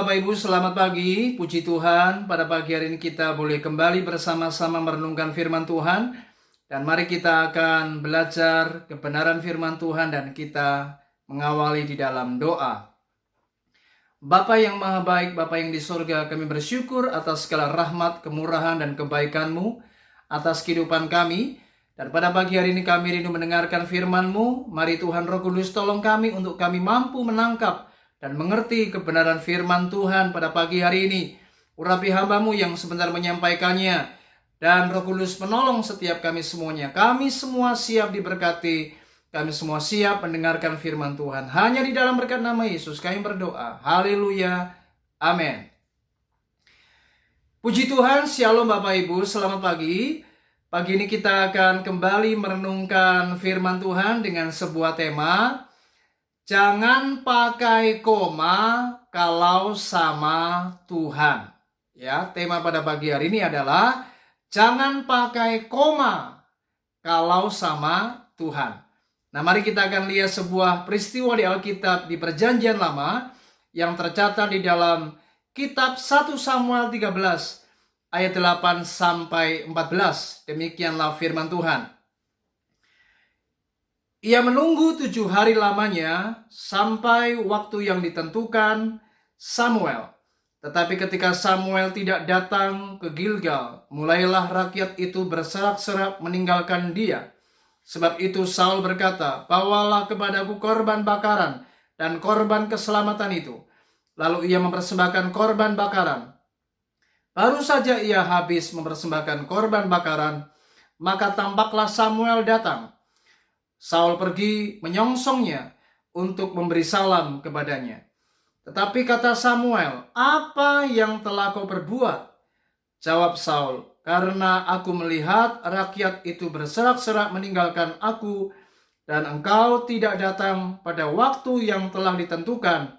Bapak Ibu, selamat pagi. Puji Tuhan, pada pagi hari ini kita boleh kembali bersama-sama merenungkan firman Tuhan. Dan mari kita akan belajar kebenaran firman Tuhan dan kita mengawali di dalam doa. Bapa yang maha baik, Bapa yang di surga, kami bersyukur atas segala rahmat, kemurahan, dan kebaikan-Mu atas kehidupan kami. Dan pada pagi hari ini kami rindu mendengarkan firman-Mu. Mari Tuhan Roh Kudus tolong kami untuk kami mampu menangkap dan mengerti kebenaran firman Tuhan pada pagi hari ini. Urapi hamba-Mu yang sebentar menyampaikannya, dan Roh Kudus menolong setiap kami semuanya. Kami semua siap diberkati, kami semua siap mendengarkan firman Tuhan. Hanya di dalam berkat nama Yesus kami berdoa. Haleluya, amin. Puji Tuhan, shalom Bapak Ibu, selamat pagi. Pagi ini kita akan kembali merenungkan firman Tuhan dengan sebuah tema. Jangan pakai koma kalau sama Tuhan. Ya, tema pada pagi hari ini adalah jangan pakai koma kalau sama Tuhan. Nah, mari kita akan lihat sebuah peristiwa di Alkitab di Perjanjian Lama yang tercatat di dalam kitab 1 Samuel 13 ayat 8 sampai 14. Demikianlah firman Tuhan. Ia menunggu 7 hari lamanya sampai waktu yang ditentukan Samuel. Tetapi ketika Samuel tidak datang ke Gilgal, mulailah rakyat itu berserak-serak meninggalkan dia. Sebab itu Saul berkata, "Bawalah kepadaku korban bakaran dan korban keselamatan itu." Lalu ia mempersembahkan korban bakaran. Baru saja ia habis mempersembahkan korban bakaran, maka tampaklah Samuel datang. Saul pergi menyongsongnya untuk memberi salam kepadanya. Tetapi kata Samuel, "Apa yang telah kau perbuat?" Jawab Saul, "Karena aku melihat rakyat itu berserak-serak meninggalkan aku, dan engkau tidak datang pada waktu yang telah ditentukan.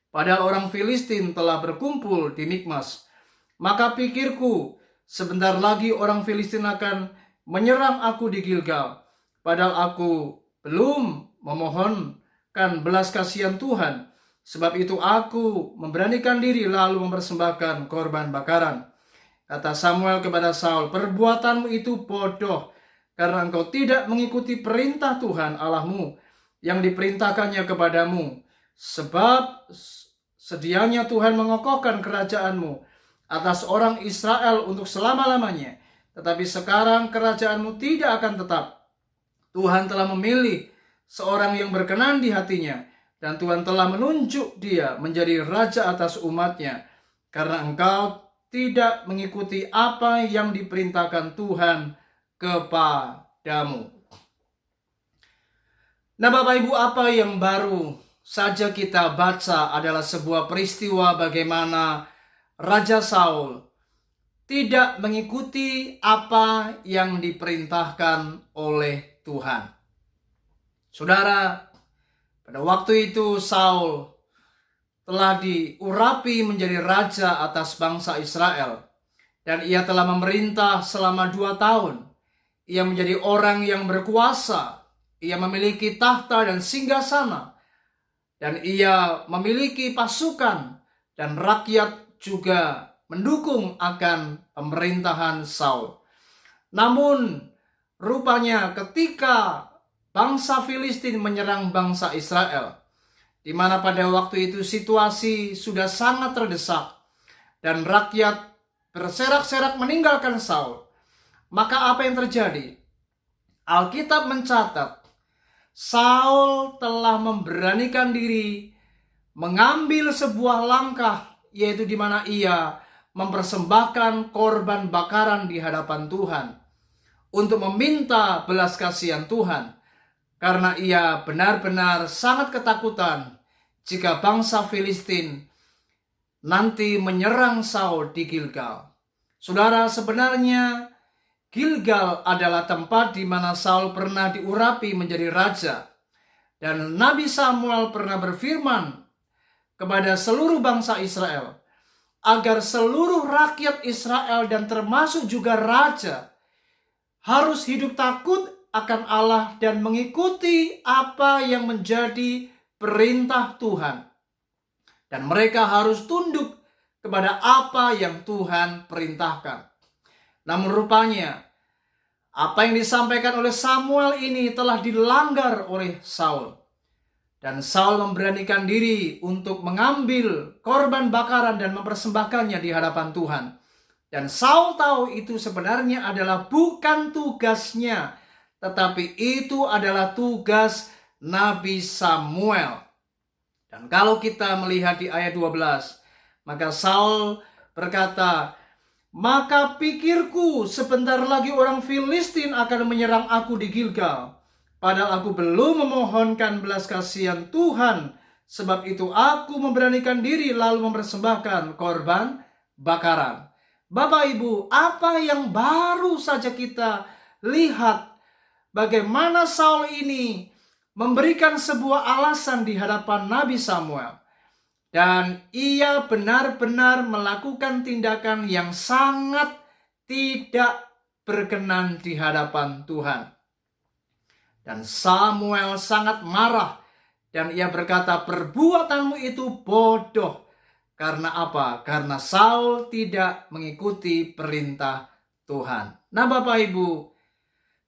Padahal orang Filistin telah berkumpul di Mikmas. Maka pikirku, sebentar lagi orang Filistin akan menyerang aku di Gilgal. Padahal aku belum memohonkan belas kasihan Tuhan. Sebab itu aku memberanikan diri lalu mempersembahkan korban bakaran." Kata Samuel kepada Saul, "Perbuatanmu itu bodoh, karena engkau tidak mengikuti perintah Tuhan Allahmu yang diperintahkannya kepadamu. Sebab sedianya Tuhan mengokohkan kerajaanmu atas orang Israel untuk selama-lamanya. Tetapi sekarang kerajaanmu tidak akan tetap. Tuhan telah memilih seorang yang berkenan di hatinya, dan Tuhan telah menunjuk dia menjadi raja atas umatnya, karena engkau tidak mengikuti apa yang diperintahkan Tuhan kepadamu." Nah, Bapak Ibu, apa yang baru saja kita baca adalah sebuah peristiwa bagaimana Raja Saul tidak mengikuti apa yang diperintahkan oleh Tuhan. Saudara, pada waktu itu Saul telah diurapi menjadi raja atas bangsa Israel, dan ia telah memerintah selama 2 tahun. Ia menjadi orang yang berkuasa, ia memiliki tahta dan singgasana, dan ia memiliki pasukan, dan rakyat juga mendukung akan pemerintahan Saul. Namun rupanya ketika bangsa Filistin menyerang bangsa Israel, di mana pada waktu itu situasi sudah sangat terdesak dan rakyat berserak-serak meninggalkan Saul, maka apa yang terjadi? Alkitab mencatat Saul telah memberanikan diri mengambil sebuah langkah, yaitu di mana ia mempersembahkan korban bakaran di hadapan Tuhan untuk meminta belas kasihan Tuhan, karena ia benar-benar sangat ketakutan jika bangsa Filistin nanti menyerang Saul di Gilgal. Saudara, sebenarnya Gilgal adalah tempat di mana Saul pernah diurapi menjadi raja, dan Nabi Samuel pernah berfirman kepada seluruh bangsa Israel agar seluruh rakyat Israel dan termasuk juga raja harus hidup takut akan Allah dan mengikuti apa yang menjadi perintah Tuhan. Dan mereka harus tunduk kepada apa yang Tuhan perintahkan. Namun rupanya, apa yang disampaikan oleh Samuel ini telah dilanggar oleh Saul. Dan Saul memberanikan diri untuk mengambil korban bakaran dan mempersembahkannya di hadapan Tuhan. Dan Saul tahu itu sebenarnya adalah bukan tugasnya, tetapi itu adalah tugas Nabi Samuel. Dan kalau kita melihat di ayat 12, maka Saul berkata, "Maka pikirku sebentar lagi orang Filistin akan menyerang aku di Gilgal. Padahal aku belum memohonkan belas kasihan Tuhan. Sebab itu aku memberanikan diri lalu mempersembahkan korban bakaran." Bapak Ibu, apa yang baru saja kita lihat, bagaimana Saul ini memberikan sebuah alasan di hadapan Nabi Samuel. Dan ia benar-benar melakukan tindakan yang sangat tidak berkenan di hadapan Tuhan. Dan Samuel sangat marah. Dan ia berkata, "Perbuatanmu itu bodoh." Karena apa? Karena Saul tidak mengikuti perintah Tuhan. Nah Bapak Ibu,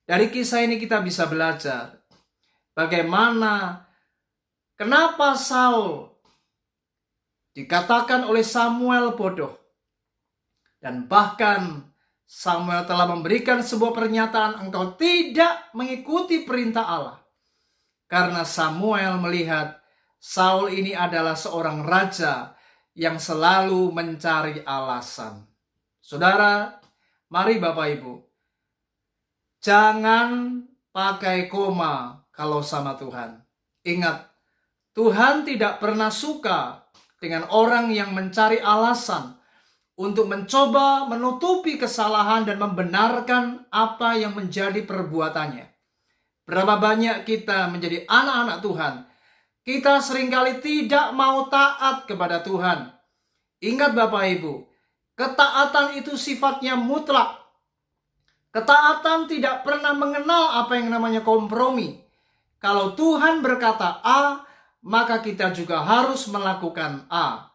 dari kisah ini kita bisa belajar bagaimana, kenapa Saul dikatakan oleh Samuel bodoh. Dan bahkan Samuel telah memberikan sebuah pernyataan, "Engkau tidak mengikuti perintah Allah." Karena Samuel melihat Saul ini adalah seorang raja yang selalu mencari alasan. Saudara, mari Bapak Ibu, jangan pakai koma kalau sama Tuhan. Ingat, Tuhan tidak pernah suka dengan orang yang mencari alasan untuk mencoba menutupi kesalahan dan membenarkan apa yang menjadi perbuatannya. Berapa banyak kita menjadi anak-anak Tuhan, kita seringkali tidak mau taat kepada Tuhan. Ingat Bapak Ibu, ketaatan itu sifatnya mutlak. Ketaatan tidak pernah mengenal apa yang namanya kompromi. Kalau Tuhan berkata A, maka kita juga harus melakukan A.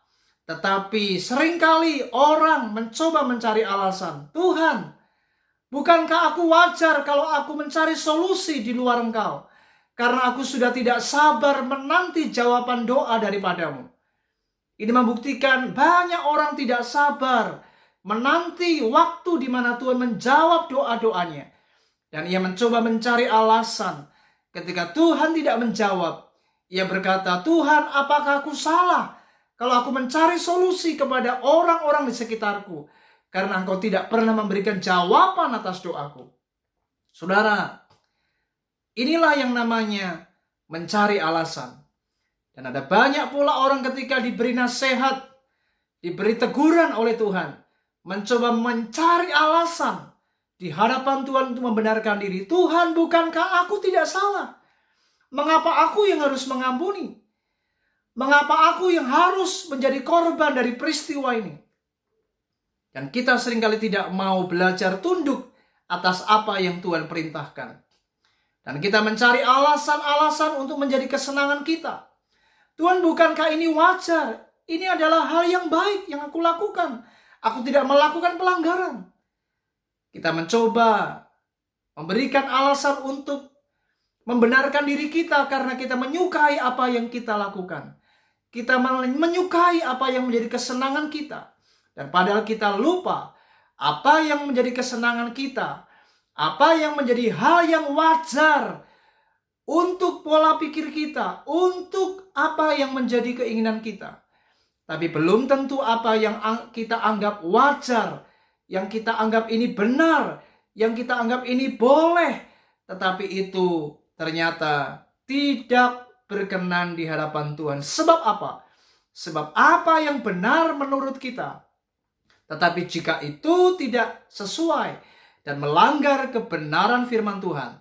Tetapi seringkali orang mencoba mencari alasan. "Tuhan, bukankah aku wajar kalau aku mencari solusi di luar Engkau? Karena aku sudah tidak sabar menanti jawaban doa daripadamu." Ini membuktikan banyak orang tidak sabar menanti waktu di mana Tuhan menjawab doa-doanya. Dan ia mencoba mencari alasan. Ketika Tuhan tidak menjawab, ia berkata, "Tuhan, apakah aku salah kalau aku mencari solusi kepada orang-orang di sekitarku? Karena Engkau tidak pernah memberikan jawaban atas doaku." Saudara, inilah yang namanya mencari alasan. Dan ada banyak pula orang ketika diberi nasihat, diberi teguran oleh Tuhan, mencoba mencari alasan di hadapan Tuhan untuk membenarkan diri. "Tuhan, bukankah aku tidak salah? Mengapa aku yang harus mengampuni? Mengapa aku yang harus menjadi korban dari peristiwa ini?" Dan kita seringkali tidak mau belajar tunduk atas apa yang Tuhan perintahkan. Dan kita mencari alasan-alasan untuk menjadi kesenangan kita. "Tuhan, bukankah ini wajar? Ini adalah hal yang baik yang aku lakukan. Aku tidak melakukan pelanggaran." Kita mencoba memberikan alasan untuk membenarkan diri kita karena kita menyukai apa yang kita lakukan. Kita menyukai apa yang menjadi kesenangan kita. Dan padahal kita lupa apa yang menjadi kesenangan kita, apa yang menjadi hal yang wajar untuk pola pikir kita, untuk apa yang menjadi keinginan kita. Tapi belum tentu apa yang kita anggap wajar, yang kita anggap ini benar, yang kita anggap ini boleh, tetapi itu ternyata tidak berkenan di hadapan Tuhan. Sebab apa? Sebab apa yang benar menurut kita, tetapi jika itu tidak sesuai dan melanggar kebenaran firman Tuhan,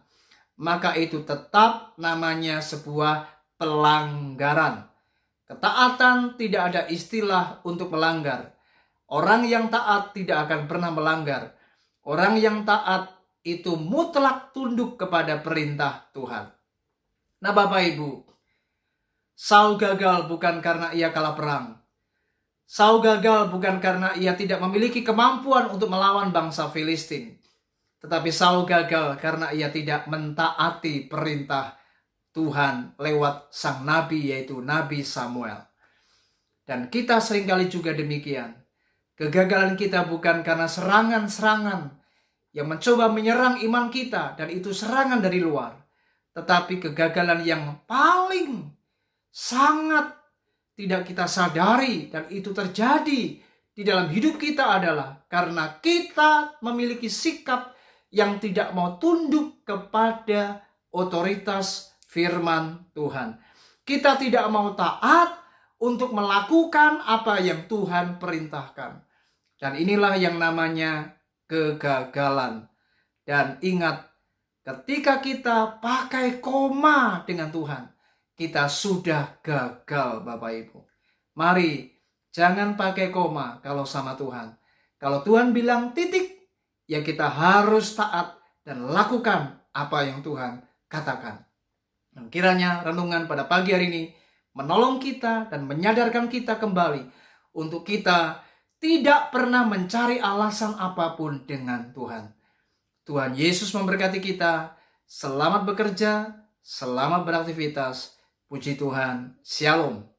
maka itu tetap namanya sebuah pelanggaran. Ketaatan tidak ada istilah untuk melanggar. Orang yang taat tidak akan pernah melanggar. Orang yang taat itu mutlak tunduk kepada perintah Tuhan. Nah Bapak Ibu, Saul gagal bukan karena ia kalah perang, Saul gagal bukan karena ia tidak memiliki kemampuan untuk melawan bangsa Filistin. Tetapi Saul gagal karena ia tidak mentaati perintah Tuhan lewat sang nabi, yaitu Nabi Samuel. Dan kita seringkali juga demikian. Kegagalan kita bukan karena serangan-serangan yang mencoba menyerang iman kita, dan itu serangan dari luar. Tetapi kegagalan yang paling sangat tidak kita sadari, dan itu terjadi di dalam hidup kita adalah karena kita memiliki sikap yang tidak mau tunduk kepada otoritas firman Tuhan. Kita tidak mau taat untuk melakukan apa yang Tuhan perintahkan. Dan inilah yang namanya kegagalan. Dan ingat, ketika kita pakai koma dengan Tuhan, kita sudah gagal, Bapak Ibu. Mari, jangan pakai koma kalau sama Tuhan. Kalau Tuhan bilang titik, ya kita harus taat dan lakukan apa yang Tuhan katakan. Dan kiranya renungan pada pagi hari ini menolong kita dan menyadarkan kita kembali untuk kita tidak pernah mencari alasan apapun dengan Tuhan. Tuhan Yesus memberkati kita. Selamat bekerja, selamat beraktivitas. Puji Tuhan. Shalom.